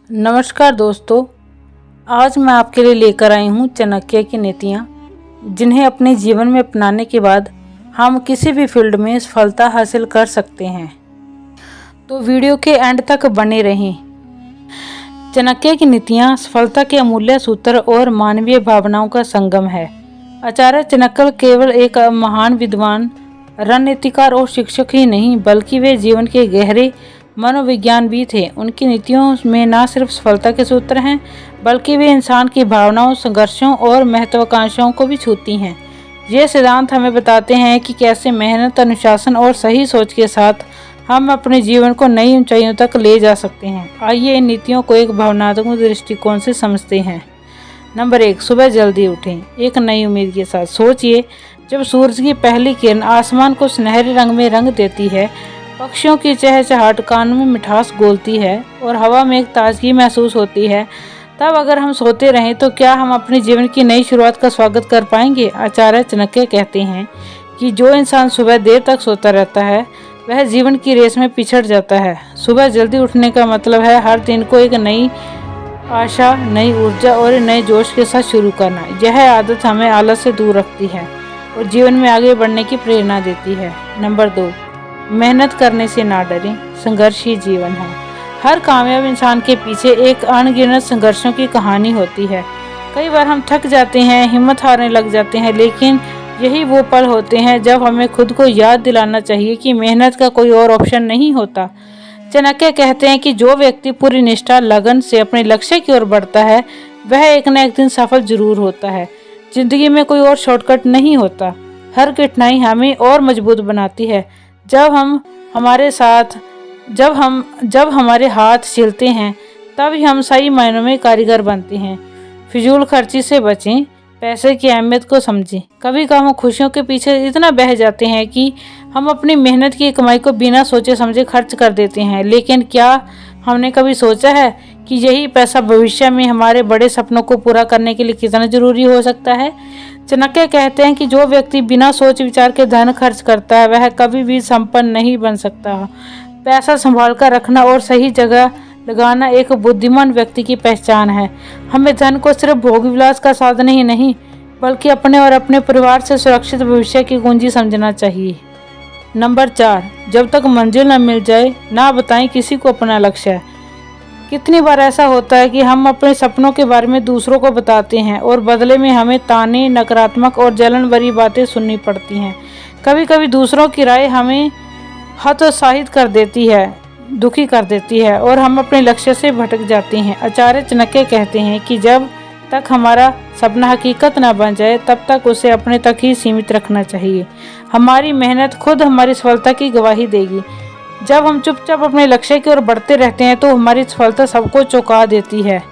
नमस्कार दोस्तों, आज मैं आपके लिए लेकर आई हूँ चाणक्य की नीतियाँ, जिन्हें अपने जीवन में अपनाने के बाद हम किसी भी फील्ड में सफलता हासिल कर सकते हैं। तो वीडियो के एंड तक बने रहें। चाणक्य की नीतियाँ सफलता के अमूल्य सूत्र और मानवीय भावनाओं का संगम है। आचार्य चाणक्य केवल एक महान विद्वान, रणनीतिकार और शिक्षक ही नहीं, बल्कि वे जीवन के गहरे मनोविज्ञान भी थे। उनकी नीतियों में न सिर्फ सफलता के सूत्र हैं, बल्कि वे इंसान की भावनाओं, संघर्षों और महत्वाकांक्षाओं को भी छूती हैं। ये सिद्धांत हमें बताते हैं कि कैसे मेहनत, अनुशासन और सही सोच के साथ हम अपने जीवन को नई ऊंचाइयों तक ले जा सकते हैं। आइए इन नीतियों को एक भावनात्मक दृष्टिकोण से समझते हैं। नंबर 1, सुबह जल्दी उठें। एक नई उम्मीद के साथ सोचिए, जब सूरज की पहली किरण आसमान को सुनहरे रंग में रंग देती है, पक्षियों की चहचहाट कान में मिठास घोलती है और हवा में एक ताजगी महसूस होती है, तब अगर हम सोते रहें तो क्या हम अपने जीवन की नई शुरुआत का स्वागत कर पाएंगे? आचार्य चाणक्य कहते हैं कि जो इंसान सुबह देर तक सोता रहता है, वह जीवन की रेस में पिछड़ जाता है। सुबह जल्दी उठने का मतलब है हर दिन को एक नई आशा, नई ऊर्जा और नए जोश के साथ शुरू करना। यह आदत हमें आलस से दूर रखती है और जीवन में आगे बढ़ने की प्रेरणा देती है। नंबर 2, मेहनत करने से ना डरें, संघर्ष ही जीवन है। हर कामयाब इंसान के पीछे एक अनगिनत संघर्षों की कहानी होती है। कई बार हम थक जाते हैं, हिम्मत हारने लग जाते हैं, लेकिन यही वो पल होते हैं जब हमें खुद को याद दिलाना चाहिए कि मेहनत का कोई और ऑप्शन नहीं होता। चाणक्य कहते हैं कि जो व्यक्ति पूरी निष्ठा, लगन से अपने लक्ष्य की ओर बढ़ता है, वह एक न एक दिन सफल जरूर होता है। जिंदगी में कोई और शॉर्टकट नहीं होता। हर कठिनाई हमें और मजबूत बनाती है। जब हमारे हाथ छिलते हैं, तब ही हम सही मायनों में कारीगर बनते हैं। फिजूल खर्ची से बचें, पैसे की अहमियत को समझें। कभी कभी हम खुशियों के पीछे इतना बह जाते हैं कि हम अपनी मेहनत की कमाई को बिना सोचे समझे खर्च कर देते हैं, लेकिन क्या हमने कभी सोचा है कि यही पैसा भविष्य में हमारे बड़े सपनों को पूरा करने के लिए कितना जरूरी हो सकता है? चाणक्य कहते हैं कि जो व्यक्ति बिना सोच विचार के धन खर्च करता है, वह कभी भी संपन्न नहीं बन सकता। पैसा संभाल कर रखना और सही जगह लगाना एक बुद्धिमान व्यक्ति की पहचान है। हमें धन को सिर्फ भोग विलास का साधन ही नहीं, बल्कि अपने और अपने परिवार से सुरक्षित भविष्य की कुंजी समझना चाहिए। नंबर 4, जब तक मंजिल न मिल जाए, ना बताएं किसी को अपना लक्ष्य। कितनी बार ऐसा होता है कि हम अपने सपनों के बारे में दूसरों को बताते हैं और बदले में हमें ताने, नकारात्मक और जलन भरी बातें सुननी पड़ती हैं। कभी कभी दूसरों की राय हमें हतोत्साहित कर देती है, दुखी कर देती है और हम अपने लक्ष्य से भटक जाते हैं। आचार्य चाणक्य कहते हैं कि जब तक हमारा सपना हकीकत न बन जाए, तब तक उसे अपने तक ही सीमित रखना चाहिए। हमारी मेहनत खुद हमारी सफलता की गवाही देगी। जब हम चुपचाप अपने लक्ष्य की ओर बढ़ते रहते हैं, तो हमारी सफलता सबको चौंका देती है।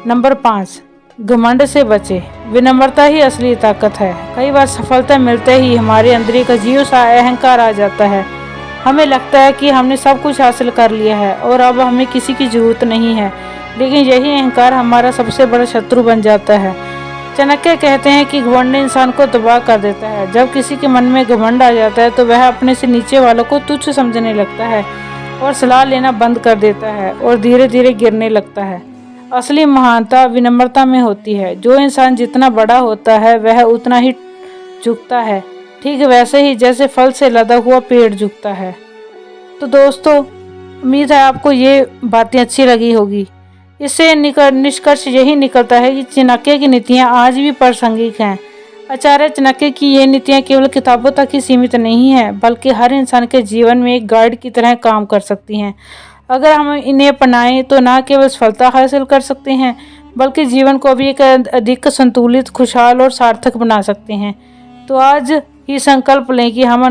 नंबर 5, घमंड से बचे। विनम्रता ही असली ताकत है। कई बार सफलता मिलते ही हमारे अंदर एक अजीब सा अहंकार आ जाता है। हमें लगता है कि हमने सब कुछ हासिल कर लिया है और अब हमें किसी की जरूरत नहीं है, लेकिन यही अहंकार हमारा सबसे बड़ा शत्रु बन जाता है। चाणक्य कहते हैं कि घमंड इंसान को तबाह कर देता है। जब किसी के मन में घमंड आ जाता है, तो वह अपने से नीचे वालों को तुच्छ समझने लगता है और सलाह लेना बंद कर देता है और धीरे धीरे गिरने लगता है। असली महानता विनम्रता में होती है। जो इंसान जितना बड़ा होता है, वह उतना ही झुकता है, ठीक वैसे ही जैसे फल से लदा हुआ पेड़ झुकता है। तो दोस्तों, उम्मीद है आपको ये बातें अच्छी लगी होगी। इससे निष्कर्ष यही निकलता है कि चाणक्य की नीतियाँ आज भी प्रासंगिक हैं। आचार्य चाणक्य की ये नीतियाँ केवल किताबों तक ही सीमित नहीं हैं, बल्कि हर इंसान के जीवन में एक गाइड की तरह काम कर सकती हैं। अगर हम इन्हें अपनाएं तो न केवल सफलता हासिल कर सकते हैं, बल्कि जीवन को भी एक अधिक संतुलित, खुशहाल और सार्थक बना सकते हैं। तो आज ही संकल्प लें कि हम